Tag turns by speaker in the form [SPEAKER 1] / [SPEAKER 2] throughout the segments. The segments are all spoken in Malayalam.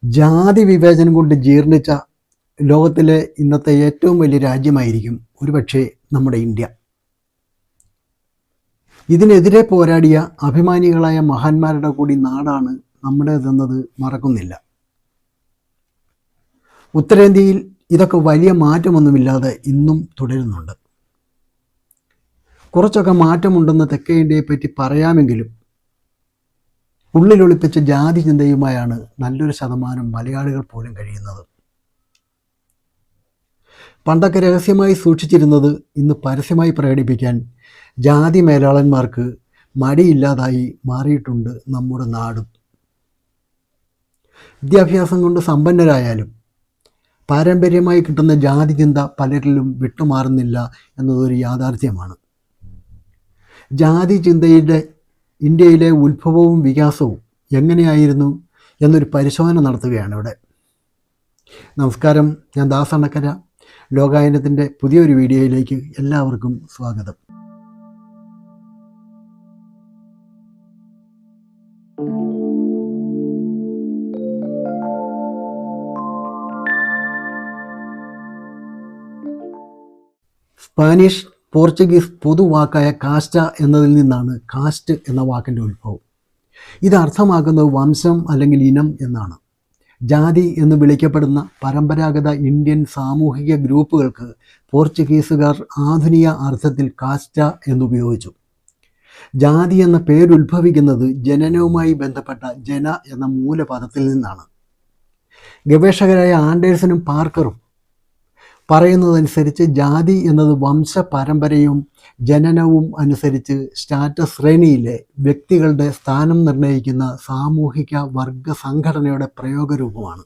[SPEAKER 1] ജാതി വിവേചനം കൊണ്ട് ജീർണിച്ച ലോകത്തിലെ ഇന്നത്തെ ഏറ്റവും വലിയ രാജ്യമായിരിക്കും ഒരുപക്ഷെ നമ്മുടെ ഇന്ത്യ. ഇതിനെതിരെ പോരാടിയ അഭിമാനികളായ മഹാന്മാരുടെ കൂടി നാടാണ് നമ്മുടേതെന്നത് മറക്കുന്നില്ല. ഉത്തരേന്ത്യയിൽ ഇതൊക്കെ വലിയ മാറ്റമൊന്നുമില്ലാതെ ഇന്നും തുടരുന്നുണ്ട്. കുറച്ചൊക്കെ മാറ്റമുണ്ടെന്ന് തെക്കേ ഇന്ത്യയെപ്പറ്റി പറയാമെങ്കിലും ഉള്ളിലൊളിപ്പിച്ച ജാതി ചിന്തയുമായാണ് നല്ലൊരു ശതമാനം മലയാളികൾ പോലും കഴിയുന്നത്. പണ്ടൊക്കെ രഹസ്യമായി സൂക്ഷിച്ചിരുന്നത് ഇന്ന് പരസ്യമായി പ്രകടിപ്പിക്കാൻ ജാതി മേലാളന്മാർക്ക് മടിയില്ലാതായി മാറിയിട്ടുണ്ട് നമ്മുടെ നാടും. വിദ്യാഭ്യാസം കൊണ്ട് സമ്പന്നരായാലും പാരമ്പര്യമായി കിട്ടുന്ന ജാതി ചിന്ത പലരിലും വിട്ടുമാറുന്നില്ല എന്നതൊരു യാഥാർത്ഥ്യമാണ്. ജാതി ചിന്തയുടെ ഇന്ത്യയിലെ ഉത്ഭവവും വികാസവും എങ്ങനെയായിരുന്നു എന്നൊരു പരിശോധന നടത്തുകയാണ് ഇവിടെ. നമസ്കാരം, ഞാൻ ദാസണ്ണക്കര. ലോകായനത്തിൻ്റെ പുതിയൊരു വീഡിയോയിലേക്ക് എല്ലാവർക്കും സ്വാഗതം. സ്പാനിഷ്, പോർച്ചുഗീസ് പൊതുവാക്കായ കാസ്റ്റ എന്നതിൽ നിന്നാണ് കാസ്റ്റ് എന്ന വാക്കിൻ്റെ ഉത്ഭവം. ഇത് അർത്ഥമാക്കുന്നത് വംശം അല്ലെങ്കിൽ ഇനം എന്നാണ്. ജാതി എന്ന് വിളിക്കപ്പെടുന്ന പരമ്പരാഗത ഇന്ത്യൻ സാമൂഹിക ഗ്രൂപ്പുകൾക്ക് പോർച്ചുഗീസുകാർ ആധുനിക അർത്ഥത്തിൽ കാസ്റ്റ എന്നുപയോഗിച്ചു. ജാതി എന്ന പേരുത്ഭവിക്കുന്നത് ജനനവുമായി ബന്ധപ്പെട്ട ജന എന്ന മൂലപദത്തിൽ നിന്നാണ്. ഗവേഷകരായ ആൻഡേഴ്സണും പാർക്കറും പറയുന്നതനുസരിച്ച് ജാതി എന്നത് വംശപരമ്പരയും ജനനവും അനുസരിച്ച് സ്റ്റാറ്റസ് ശ്രേണിയിലെ വ്യക്തികളുടെ സ്ഥാനം നിർണ്ണയിക്കുന്ന സാമൂഹിക വർഗ സംഘടനയുടെ പ്രയോഗരൂപമാണ്.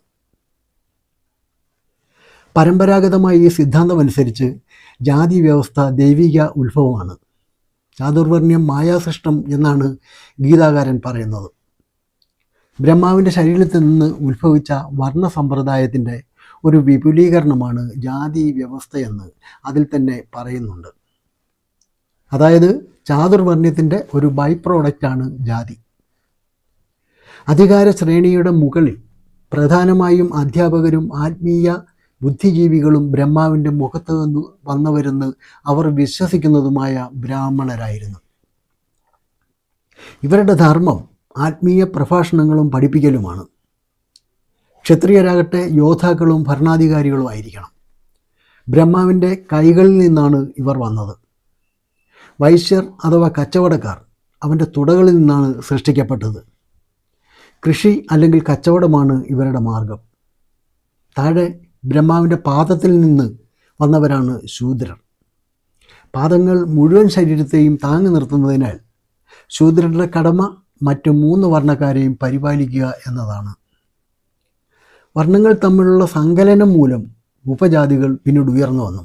[SPEAKER 1] പരമ്പരാഗതമായ ഈ സിദ്ധാന്തമനുസരിച്ച് ജാതി വ്യവസ്ഥ ദൈവിക ഉത്ഭവമാണ്. ചാതുർവർണ്ണ്യം മായാസൃഷ്ടം എന്നാണ് ഗീതാകാരൻ പറയുന്നത്. ബ്രഹ്മാവിൻ്റെ ശരീരത്തിൽ നിന്ന് ഉത്ഭവിച്ച വർണ്ണ സമ്പ്രദായത്തിൻ്റെ ഒരു വിപുലീകരണമാണ് ജാതി വ്യവസ്ഥയെന്ന് അതിൽ തന്നെ പറയുന്നുണ്ട്. അതായത് ചാതുർവർണ്ണ്യത്തിൻ്റെ ഒരു ബൈ പ്രോഡക്റ്റാണ് ജാതി. അധികാര ശ്രേണിയുടെ മുകളിൽ പ്രധാനമായും അധ്യാപകരും ആത്മീയ ബുദ്ധിജീവികളും ബ്രഹ്മാവിൻ്റെ മുഖത്ത് നിന്ന് വന്നവരെന്ന് അവർ വിശ്വസിക്കുന്നതുമായ ബ്രാഹ്മണരായിരുന്നു. ഇവരുടെ ധർമ്മം ആത്മീയ പ്രഭാഷണങ്ങളും പഠിപ്പിക്കലുമാണ്. ക്ഷത്രിയരാകട്ടെ യോദ്ധാക്കളും ഭരണാധികാരികളും ആയിരിക്കണം. ബ്രഹ്മാവിൻ്റെ കൈകളിൽ നിന്നാണ് ഇവർ വന്നത്. വൈശ്യർ അഥവാ കച്ചവടക്കാർ അവൻ്റെ തുടകളിൽ നിന്നാണ് സൃഷ്ടിക്കപ്പെട്ടത്. കൃഷി അല്ലെങ്കിൽ കച്ചവടമാണ് ഇവരുടെ മാർഗം. താഴെ ബ്രഹ്മാവിൻ്റെ പാദത്തിൽ നിന്ന് വന്നവരാണ് ശൂദ്രർ. പാദങ്ങൾ മുഴുവൻ ശരീരത്തെയും താങ്ങി നിർത്തുന്നതിനാൽ ശൂദ്രരുടെ കടമ മറ്റ് 3 വർണ്ണക്കാരെയും പരിപാലിക്കുക എന്നതാണ്. വർണ്ണങ്ങൾ തമ്മിലുള്ള സങ്കലനം മൂലം ഉപജാതികൾ പിന്നീട് ഉയർന്നു വന്നു.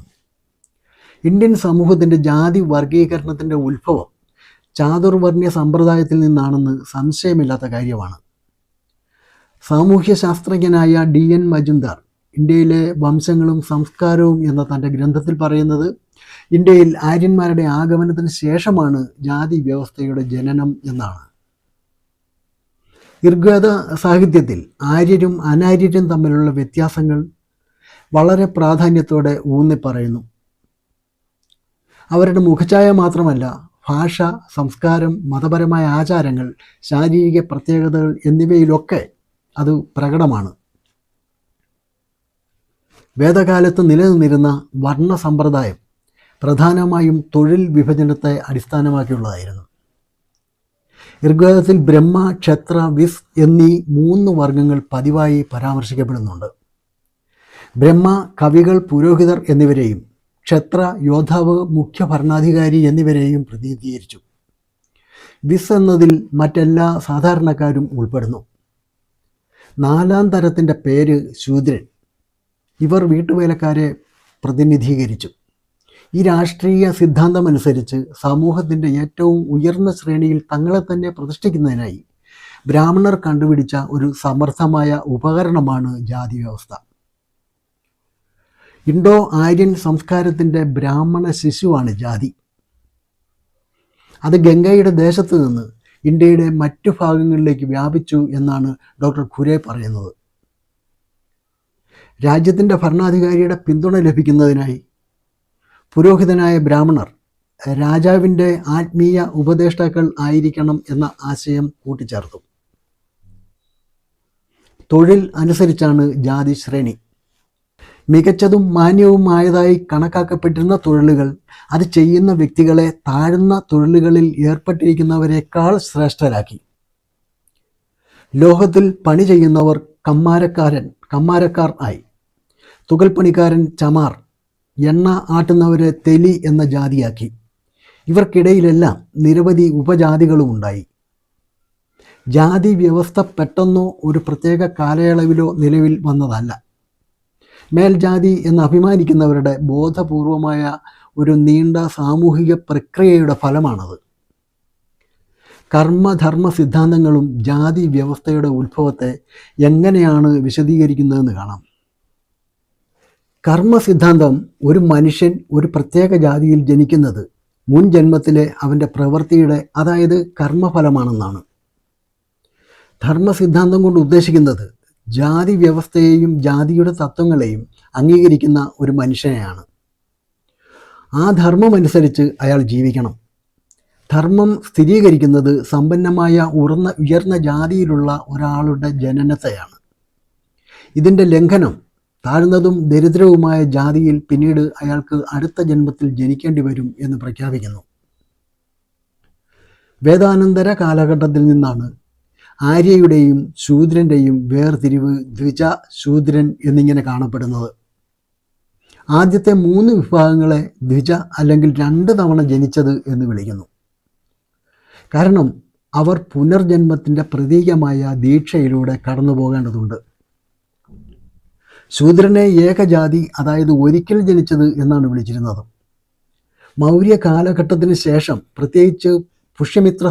[SPEAKER 1] ഇന്ത്യൻ സമൂഹത്തിൻ്റെ ജാതി വർഗീകരണത്തിൻ്റെ ഉത്ഭവം ചാതുർവർണ്ണ്യ സമ്പ്രദായത്തിൽ നിന്നാണെന്ന് സംശയമില്ലാത്ത കാര്യമാണ്. സാമൂഹ്യ ശാസ്ത്രജ്ഞനായ DN മജുംദാർ ഇന്ത്യയിലെ വംശങ്ങളും സംസ്കാരവും എന്ന തൻ്റെ ഗ്രന്ഥത്തിൽ പറയുന്നത് ഇന്ത്യയിൽ ആര്യന്മാരുടെ ആഗമനത്തിന് ശേഷമാണ് ജാതി വ്യവസ്ഥയുടെ ജനനം എന്നാണ്. ഋഗ്വേദ സാഹിത്യത്തിൽ ആര്യരും അനാര്യരും തമ്മിലുള്ള വ്യത്യാസങ്ങൾ വളരെ പ്രാധാന്യത്തോടെ ഊന്നിപ്പറയുന്നു. അവരുടെ മുഖഛായ മാത്രമല്ല, ഭാഷ, സംസ്കാരം, മതപരമായ ആചാരങ്ങൾ, ശാരീരിക പ്രത്യേകതകൾ എന്നിവയിലൊക്കെ അത് പ്രകടമാണ്. വേദകാലത്ത് നിലനിന്നിരുന്ന വർണ്ണ സമ്പ്രദായം പ്രധാനമായും തൊഴിൽ വിഭജനത്തെ അടിസ്ഥാനമാക്കിയുള്ളതായിരുന്നു. ഋഗ്വേദത്തിൽ ബ്രഹ്മ, ക്ഷത്ര, വിസ് എന്നീ 3 വർഗങ്ങൾ പതിവായി പരാമർശിക്കപ്പെടുന്നുണ്ട്. ബ്രഹ്മ കവികൾ, പുരോഹിതർ എന്നിവരെയും ക്ഷത്ര യോദ്ധാവ്, മുഖ്യ ഭരണാധികാരി എന്നിവരെയും പ്രതിനിധീകരിച്ചു. വിസ് എന്നതിൽ മറ്റെല്ലാ സാധാരണക്കാരും ഉൾപ്പെടുന്നു. 4ാം തരത്തിൻ്റെ പേര് ശൂദ്രൻ. ഇവർ വീട്ടുവേലക്കാരെ പ്രതിനിധീകരിച്ചു. ഈ രാഷ്ട്രീയ സിദ്ധാന്തമനുസരിച്ച് സമൂഹത്തിൻ്റെ ഏറ്റവും ഉയർന്ന ശ്രേണിയിൽ തങ്ങളെ തന്നെ പ്രതിഷ്ഠിക്കുന്നതിനായി ബ്രാഹ്മണർ കണ്ടുപിടിച്ച ഒരു സമർത്ഥമായ ഉപകരണമാണ് ജാതി വ്യവസ്ഥ. ഇൻഡോ ആര്യൻ സംസ്കാരത്തിൻ്റെ ബ്രാഹ്മണ ശിശുവാണ് ജാതി. അത് ഗംഗയുടെ ദേശത്ത് നിന്ന് ഇന്ത്യയുടെ മറ്റു ഭാഗങ്ങളിലേക്ക് വ്യാപിച്ചു എന്നാണ് ഡോക്ടർ ഖുരെ പറയുന്നത്. രാജ്യത്തിൻ്റെ ഭരണാധികാരിയുടെ പിന്തുണ ലഭിക്കുന്നതിനായി പുരോഹിതനായ ബ്രാഹ്മണർ രാജാവിൻ്റെ ആത്മീയ ഉപദേഷ്ടാക്കൾ ആയിരിക്കണം എന്ന ആശയം കൂട്ടിച്ചേർത്തു. തൊഴിൽ അനുസരിച്ചാണ് ജാതി ശ്രേണി. മികച്ചതും മാന്യവുമായതായി കണക്കാക്കപ്പെട്ടിരുന്ന തൊഴിലുകൾ അത് ചെയ്യുന്ന വ്യക്തികളെ താഴ്ന്ന തൊഴിലുകളിൽ ഏർപ്പെട്ടിരിക്കുന്നവരെക്കാൾ ശ്രേഷ്ഠരാക്കി. ലോഹത്തിൽ പണി ചെയ്യുന്നവർ കമ്മാരക്കാർ ആയി. തുകൽപ്പണിക്കാരൻ ചമാർ, എണ്ണ ആട്ടുന്നവരെ തെലി എന്ന ജാതിയാക്കി. ഇവർക്കിടയിലെല്ലാം നിരവധി ഉപജാതികളും ഉണ്ടായി. ജാതി വ്യവസ്ഥ പെട്ടെന്നോ ഒരു പ്രത്യേക കാലയളവിലോ നിലവിൽ വന്നതല്ല. മേൽജാതി എന്ന് അഭിമാനിക്കുന്നവരുടെ ബോധപൂർവമായ ഒരു നീണ്ട സാമൂഹിക പ്രക്രിയയുടെ ഫലമാണത്. കർമ്മധർമ്മ സിദ്ധാന്തങ്ങളും ജാതി വ്യവസ്ഥയുടെ ഉത്ഭവത്തെ എങ്ങനെയാണ് വിശദീകരിക്കുന്നതെന്ന് കാണാം. കർമ്മ സിദ്ധാന്തം ഒരു മനുഷ്യൻ ഒരു പ്രത്യേക ജാതിയിൽ ജനിക്കുന്നത് മുൻ ജന്മത്തിലെ അവൻ്റെ പ്രവൃത്തിയുടെ, അതായത് കർമ്മഫലമാണെന്നാണ്. ധർമ്മസിദ്ധാന്തം കൊണ്ട് ഉദ്ദേശിക്കുന്നത് ജാതി വ്യവസ്ഥയെയും ജാതിയുടെ തത്വങ്ങളെയും അംഗീകരിക്കുന്ന ഒരു മനുഷ്യനെയാണ്. ആ ധർമ്മമനുസരിച്ച് അയാൾ ജീവിക്കണം. ധർമ്മം സ്ഥിരീകരിക്കുന്നത് സമ്പന്നമായ ഉയർന്ന ജാതിയിലുള്ള ഒരാളുടെ ജനനത്തെയാണ്. ഇതിൻ്റെ ലംഘനം താഴ്ന്നതും ദരിദ്രവുമായ ജാതിയിൽ പിന്നീട് അയാൾക്ക് അടുത്ത ജന്മത്തിൽ ജനിക്കേണ്ടി വരും എന്ന് പ്രഖ്യാപിക്കുന്നു. വേദാനന്തര കാലഘട്ടത്തിൽ നിന്നാണ് ആര്യയുടെയും ശൂദ്രൻ്റെയും വേർതിരിവ് ദ്വിജ, ശൂദ്രൻ എന്നിങ്ങനെ കാണപ്പെടുന്നത്. ആദ്യത്തെ 3 വിഭാഗങ്ങളെ ദ്വിജ അല്ലെങ്കിൽ 2 തവണ ജനിച്ചത് എന്ന് വിളിക്കുന്നു. കാരണം അവർ പുനർജന്മത്തിൻ്റെ പ്രതീകമായ ദീക്ഷയിലൂടെ കടന്നു പോകേണ്ടതുണ്ട്. ശൂദ്രനെ ഏകജാതി, അതായത് ഒരിക്കൽ ജനിച്ചത് എന്നാണ് വിളിച്ചിരുന്നത്. മൗര്യ കാലഘട്ടത്തിന് ശേഷം, പ്രത്യേകിച്ച് പുഷ്യമിത്ര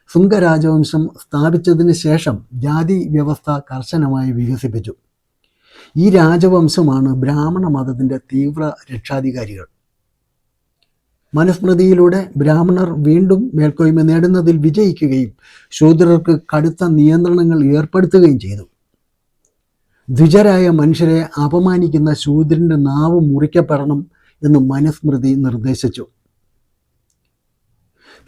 [SPEAKER 1] സുംഗ രാജവംശം സ്ഥാപിച്ചതിന് ശേഷം ജാതി വ്യവസ്ഥ കർശനമായി വികസിപ്പിച്ചു. ഈ രാജവംശമാണ് ബ്രാഹ്മണ മതത്തിൻ്റെ തീവ്ര രക്ഷാധികാരികൾ. മനുസ്മൃതിയിലൂടെ ബ്രാഹ്മണർ വീണ്ടും മേൽക്കോയ്മ നേടുന്നതിൽ വിജയിക്കുകയും ശൂദ്രർക്ക് കടുത്ത നിയന്ത്രണങ്ങൾ ഏർപ്പെടുത്തുകയും ചെയ്തു. ദ്വിജരായ മനുഷ്യരെ അപമാനിക്കുന്ന ശൂദ്രൻ്റെ നാവ് മുറിക്കപ്പെടണം എന്ന് മനുസ്മൃതി നിർദ്ദേശിച്ചു.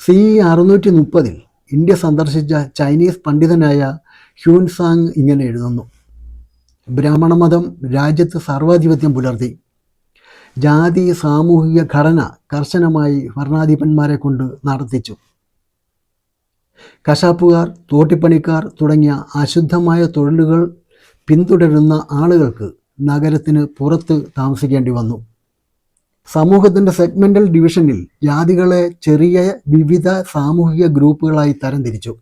[SPEAKER 1] CE 630 ഇന്ത്യ സന്ദർശിച്ച ചൈനീസ് പണ്ഡിതനായ ഹ്യൂൻസാങ് ഇങ്ങനെ എഴുതുന്നു: ബ്രാഹ്മണമതം രാജ്യത്ത് സർവാധിപത്യം പുലർത്തി. ജാതി സാമൂഹിക ഘടന കർശനമായി ഭരണാധിപന്മാരെ കൊണ്ട് നടത്തിച്ചു. കശാപ്പുകാർ, തോട്ടിപ്പണിക്കാർ തുടങ്ങിയ അശുദ്ധമായ തൊഴിലുകൾ പിന്തുടരുന്ന ആളുകൾക്ക് നഗരത്തിന് പുറത്ത് താമസിക്കേണ്ടി വന്നു. സമൂഹത്തിൻ്റെ സെഗ്മെൻ്റൽ ഡിവിഷനിൽ ജാതികളെ ചെറിയ വിവിധ സാമൂഹിക ഗ്രൂപ്പുകളായി തരംതിരിച്ചു.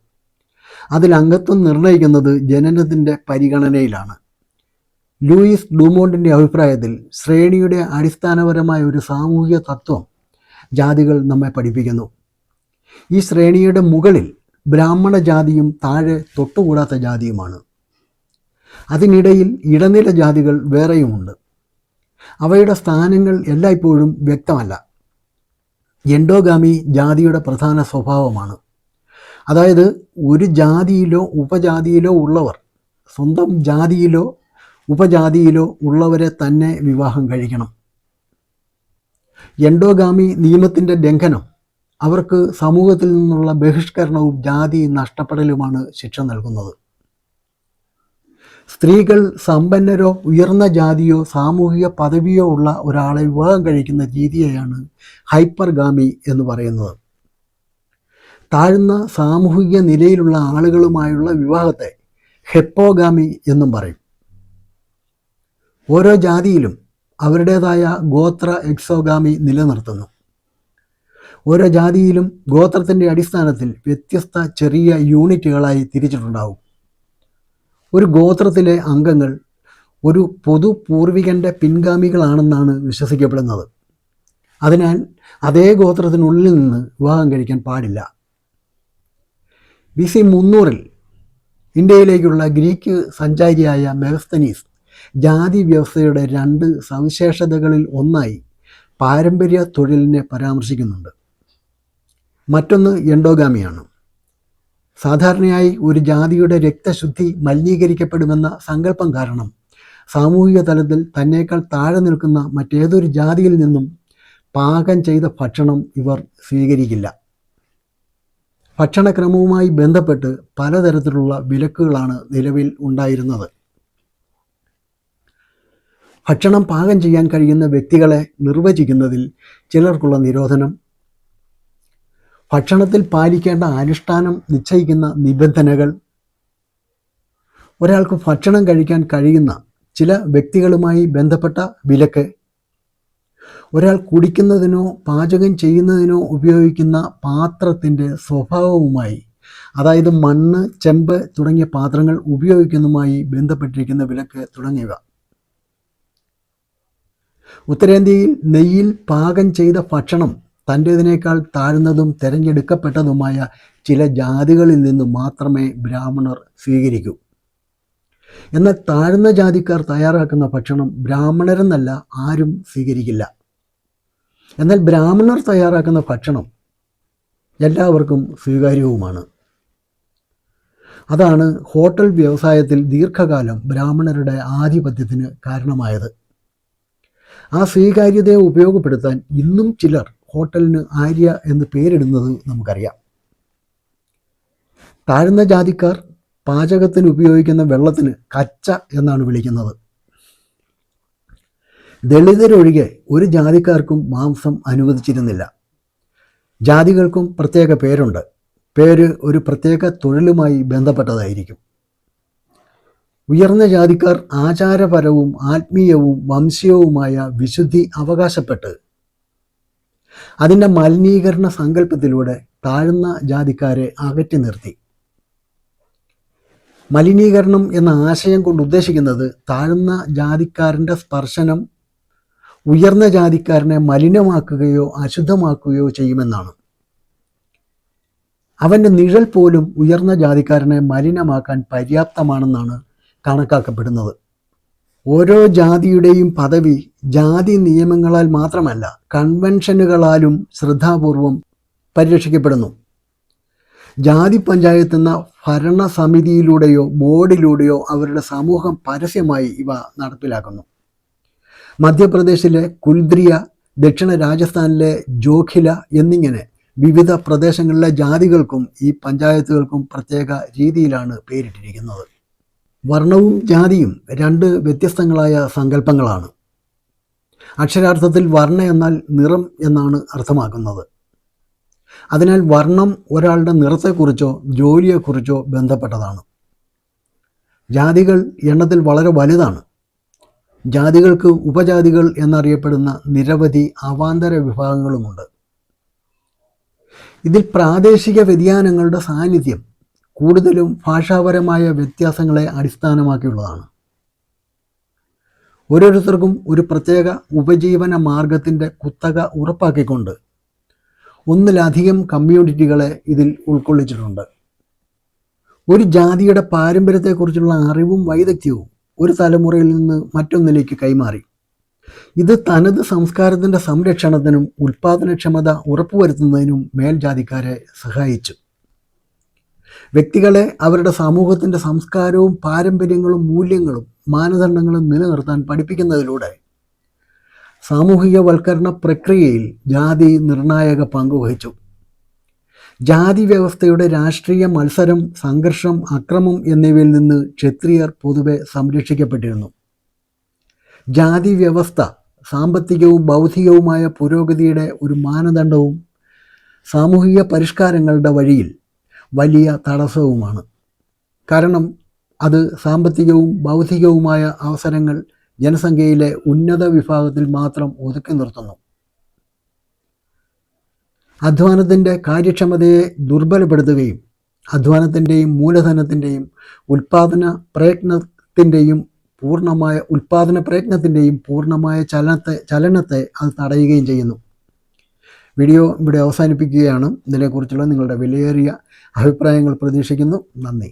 [SPEAKER 1] അതിൽ അംഗത്വം നിർണ്ണയിക്കുന്നത് ജനനത്തിൻ്റെ പരിഗണനയിലാണ്. ലൂയിസ് ഡൂമോണ്ടിൻ്റെ അഭിപ്രായത്തിൽ ശ്രേണിയുടെ അടിസ്ഥാനപരമായ ഒരു സാമൂഹിക തത്വം ജാതികൾ നമ്മെ പഠിപ്പിക്കുന്നു. ഈ ശ്രേണിയുടെ മുകളിൽ ബ്രാഹ്മണ ജാതിയും താഴെ തൊട്ടുകൂടാത്ത ജാതിയുമാണ്. അതിനിടയിൽ ഇടനില ജാതികൾ വേറെയുമുണ്ട്. അവയുടെ സ്ഥാനങ്ങൾ എല്ലായ്പ്പോഴും വ്യക്തമല്ല. എൻഡോഗാമി ജാതിയുടെ പ്രധാന സ്വഭാവമാണ്. അതായത് ഒരു ജാതിയിലോ ഉപജാതിയിലോ ഉള്ളവർ സ്വന്തം ജാതിയിലോ ഉപജാതിയിലോ ഉള്ളവരെ തന്നെ വിവാഹം കഴിക്കണം. എൻഡോഗാമി നിയമത്തിൻ്റെ ലംഘനം അവർക്ക് സമൂഹത്തിൽ നിന്നുള്ള ബഹിഷ്കരണവും ജാതി നഷ്ടപ്പെടലുമാണ് ശിക്ഷ നൽകുന്നത്. സ്ത്രീകൾ സമ്പന്നരോ ഉയർന്ന ജാതിയോ സാമൂഹിക പദവിയോ ഉള്ള ഒരാളെ വിവാഹം കഴിക്കുന്ന രീതിയെയാണ് ഹൈപ്പർഗാമി എന്ന് പറയുന്നത്. താഴ്ന്ന സാമൂഹിക നിലയിലുള്ള ആളുകളുമായുള്ള വിവാഹത്തെ ഹെപ്പോഗാമി എന്നും പറയും. ഓരോ ജാതിയിലും അവരുടേതായ ഗോത്ര എക്സോഗാമി നിലനിർത്തുന്നു. ഓരോ ജാതിയിലും ഗോത്രത്തിൻ്റെ അടിസ്ഥാനത്തിൽ വ്യത്യസ്ത ചെറിയ യൂണിറ്റുകളായി തിരിച്ചിട്ടുണ്ടാവും. ഒരു ഗോത്രത്തിലെ അംഗങ്ങൾ ഒരു പൊതു പൂർവികൻ്റെ പിൻഗാമികളാണെന്നാണ് വിശ്വസിക്കപ്പെടുന്നത്. അതിനാൽ അതേ ഗോത്രത്തിനുള്ളിൽ നിന്ന് വിവാഹം കഴിക്കാൻ പാടില്ല. BC 300 ഇന്ത്യയിലേക്കുള്ള ഗ്രീക്ക് സഞ്ചാരിയായ മെഗസ്തനീസ് ജാതി വ്യവസ്ഥയുടെ 2 സവിശേഷതകളിൽ ഒന്നായി പാരമ്പര്യ തൊഴിലിനെ പരാമർശിക്കുന്നുണ്ട്. മറ്റൊന്ന് എൻഡോഗാമിയാണ്. സാധാരണയായി ഒരു ജാതിയുടെ രക്തശുദ്ധി മലിനീകരിക്കപ്പെടുമെന്ന സങ്കല്പം കാരണം സാമൂഹിക തലത്തിൽ തന്നേക്കാൾ താഴെ നിൽക്കുന്ന മറ്റേതൊരു ജാതിയിൽ നിന്നും പാകം ചെയ്ത ഭക്ഷണം ഇവർ സ്വീകരിക്കില്ല. ഭക്ഷണക്രമവുമായി ബന്ധപ്പെട്ട് പലതരത്തിലുള്ള വിലക്കുകളാണ് നിലവിൽ ഉണ്ടായിരുന്നത്. ഭക്ഷണം പാകം ചെയ്യാൻ കഴിയുന്ന വ്യക്തികളെ നിർവചിക്കുന്നതിൽ ചിലർക്കുള്ള നിരോധനം, ഭക്ഷണത്തിൽ പാലിക്കേണ്ട അനുഷ്ഠാനം നിശ്ചയിക്കുന്ന നിബന്ധനകൾ, ഒരാൾക്ക് ഭക്ഷണം കഴിക്കാൻ കഴിയുന്ന ചില വ്യക്തികളുമായി ബന്ധപ്പെട്ട വിലക്ക്, ഒരാൾ കുടിക്കുന്നതിനോ പാചകം ചെയ്യുന്നതിനോ ഉപയോഗിക്കുന്ന പാത്രത്തിൻ്റെ സ്വഭാവവുമായി, അതായത് മണ്ണ്, ചെമ്പ് തുടങ്ങിയ പാത്രങ്ങൾ ഉപയോഗിക്കുന്നതുമായി ബന്ധപ്പെട്ടിരിക്കുന്ന വിലക്ക് തുടങ്ങിയവ. ഉത്തരേന്ത്യയിൽ നെയ്യിൽ പാകം ചെയ്ത ഭക്ഷണം തൻ്റേതിനേക്കാൾ താഴ്ന്നതും തിരഞ്ഞെടുക്കപ്പെട്ടതുമായ ചില ജാതികളിൽ നിന്ന് മാത്രമേ ബ്രാഹ്മണർ സ്വീകരിക്കൂ. എന്നാൽ താഴ്ന്ന ജാതിക്കാർ തയ്യാറാക്കുന്ന ഭക്ഷണം ബ്രാഹ്മണരെന്നല്ല ആരും സ്വീകരിക്കില്ല. എന്നാൽ ബ്രാഹ്മണർ തയ്യാറാക്കുന്ന ഭക്ഷണം എല്ലാവർക്കും സ്വീകാര്യവുമാണ്. അതാണ് ഹോട്ടൽ വ്യവസായത്തിൽ ദീർഘകാലം ബ്രാഹ്മണരുടെ ആധിപത്യത്തിന് കാരണമായത്. ആ സ്വീകാര്യതയെ ഉപയോഗപ്പെടുത്താൻ ഇന്നും ചിലർ ഹോട്ടലിന് ആര്യ എന്ന് പേരിടുന്നത് നമുക്കറിയാം. താഴ്ന്ന ജാതിക്കാർ പാചകത്തിന് ഉപയോഗിക്കുന്ന വെള്ളത്തിന് കച്ച എന്നാണ് വിളിക്കുന്നത്. ദളിതരൊഴികെ ഒരു ജാതിക്കാർക്കും മാംസം അനുവദിച്ചിരുന്നില്ല. ജാതികൾക്കും പ്രത്യേക പേരുണ്ട്. പേര് ഒരു പ്രത്യേക തൊഴിലുമായി ബന്ധപ്പെട്ടതായിരിക്കും. ഉയർന്ന ജാതിക്കാർ ആചാരപരവും ആത്മീയവും വംശീയവുമായ വിശുദ്ധി അവകാശപ്പെട്ട് അതിൻ്റെ മലിനീകരണ സങ്കല്പത്തിലൂടെ താഴ്ന്ന ജാതിക്കാരെ അകറ്റി നിർത്തി. മലിനീകരണം എന്ന ആശയം കൊണ്ട് ഉദ്ദേശിക്കുന്നത് താഴ്ന്ന ജാതിക്കാരൻ്റെ സ്പർശനം ഉയർന്ന ജാതിക്കാരനെ മലിനമാക്കുകയോ അശുദ്ധമാക്കുകയോ ചെയ്യുമെന്നാണ്. അവൻ്റെ നിഴൽ പോലും ഉയർന്ന ജാതിക്കാരനെ മലിനമാക്കാൻ പര്യാപ്തമാണെന്നാണ് കണക്കാക്കപ്പെടുന്നത്. ഓരോ ജാതിയുടെയും പദവി ജാതി നിയമങ്ങളാൽ മാത്രമല്ല കൺവെൻഷനുകളാലും ശ്രദ്ധാപൂർവം പരിരക്ഷിക്കപ്പെടുന്നു. ജാതി പഞ്ചായത്ത് എന്ന ഭരണസമിതിയിലൂടെയോ ബോർഡിലൂടെയോ അവരുടെ സമൂഹം പരസ്യമായി ഇവ നടപ്പിലാക്കുന്നു. മധ്യപ്രദേശിലെ കുൽദ്രിയ, ദക്ഷിണ രാജസ്ഥാനിലെ ജോഖില എന്നിങ്ങനെ വിവിധ പ്രദേശങ്ങളിലെ ജാതികൾക്കും ഈ പഞ്ചായത്തുകൾക്കും പ്രത്യേക രീതിയിലാണ് പേരിട്ടിരിക്കുന്നത്. വർണ്ണവും ജാതിയും രണ്ട് വ്യത്യസ്തങ്ങളായ സങ്കല്പങ്ങളാണ്. അക്ഷരാർത്ഥത്തിൽ വർണ്ണ എന്നാൽ നിറം എന്നാണ് അർത്ഥമാക്കുന്നത്. അതിനാൽ വർണ്ണം ഒരാളുടെ നിറത്തെക്കുറിച്ചോ ജോലിയെക്കുറിച്ചോ ബന്ധപ്പെട്ടതാണ്. ജാതികൾ എണ്ണത്തിൽ വളരെ വലുതാണ്. ജാതികൾക്ക് ഉപജാതികൾ എന്നറിയപ്പെടുന്ന നിരവധി അവാന്തര വിഭാഗങ്ങളുമുണ്ട്. ഇതിൽ പ്രാദേശിക വ്യതിയാനങ്ങളുടെ സാന്നിധ്യം കൂടുതലും ഭാഷാപരമായ വ്യത്യാസങ്ങളെ അടിസ്ഥാനമാക്കിയുള്ളതാണ്. ഓരോരുത്തർക്കും ഒരു പ്രത്യേക ഉപജീവന മാർഗത്തിൻ്റെ കുത്തക ഉറപ്പാക്കിക്കൊണ്ട് ഒന്നിലധികം കമ്മ്യൂണിറ്റികളെ ഇതിൽ ഉൾക്കൊള്ളിച്ചിട്ടുണ്ട്. ഒരു ജാതിയുടെ പാരമ്പര്യത്തെക്കുറിച്ചുള്ള അറിവും വൈദഗ്ധ്യവും ഒരു തലമുറയിൽ നിന്ന് മറ്റൊന്നിലേക്ക് കൈമാറി. ഇത് തനത് സംസ്കാരത്തിൻ്റെ സംരക്ഷണത്തിനും ഉൽപാദനക്ഷമത ഉറപ്പുവരുത്തുന്നതിനും മേൽജാതിക്കാരെ സഹായിച്ചു. വ്യക്തികളെ അവരുടെ സമൂഹത്തിൻ്റെ സംസ്കാരവും പാരമ്പര്യങ്ങളും മൂല്യങ്ങളും മാനദണ്ഡങ്ങളും നിലനിർത്താൻ പഠിപ്പിക്കുന്നതിലൂടെ സാമൂഹികവൽക്കരണ പ്രക്രിയയിൽ ജാതി നിർണായക പങ്കുവഹിച്ചു. ജാതി വ്യവസ്ഥയുടെ രാഷ്ട്രീയ മത്സരം, സംഘർഷം, അക്രമം എന്നിവയിൽ നിന്ന് ക്ഷത്രിയർ പൊതുവെ സംരക്ഷിക്കപ്പെട്ടിരുന്നു. ജാതി വ്യവസ്ഥ സാമ്പത്തികവും ബൗദ്ധികവുമായ പുരോഗതിയുടെ ഒരു മാനദണ്ഡവും സാമൂഹിക പരിഷ്കാരങ്ങളുടെ വഴിയിൽ വലിയ തടസ്സവുമാണ്. കാരണം അത് സാമ്പത്തികവും ബൗദ്ധികവുമായ അവസരങ്ങൾ ജനസംഖ്യയിലെ ഉന്നത വിഭാഗത്തിൽ മാത്രം ഒതുക്കി നിർത്തുന്നു. അധ്വാനത്തിൻ്റെ കാര്യക്ഷമതയെ ദുർബലപ്പെടുത്തുകയും അധ്വാനത്തിൻ്റെയും മൂലധനത്തിൻ്റെയും ഉൽപാദന പ്രയത്നത്തിൻ്റെയും പൂർണ്ണമായ ചലനത്തെ അത് തടയുകയും ചെയ്യുന്നു. വീഡിയോ ഇവിടെ അവസാനിപ്പിക്കുകയാണ്. ഇതിനെക്കുറിച്ചുള്ള നിങ്ങളുടെ വിലയേറിയ അഭിപ്രായങ്ങൾ പ്രതീക്ഷിക്കുന്നു. നന്ദി.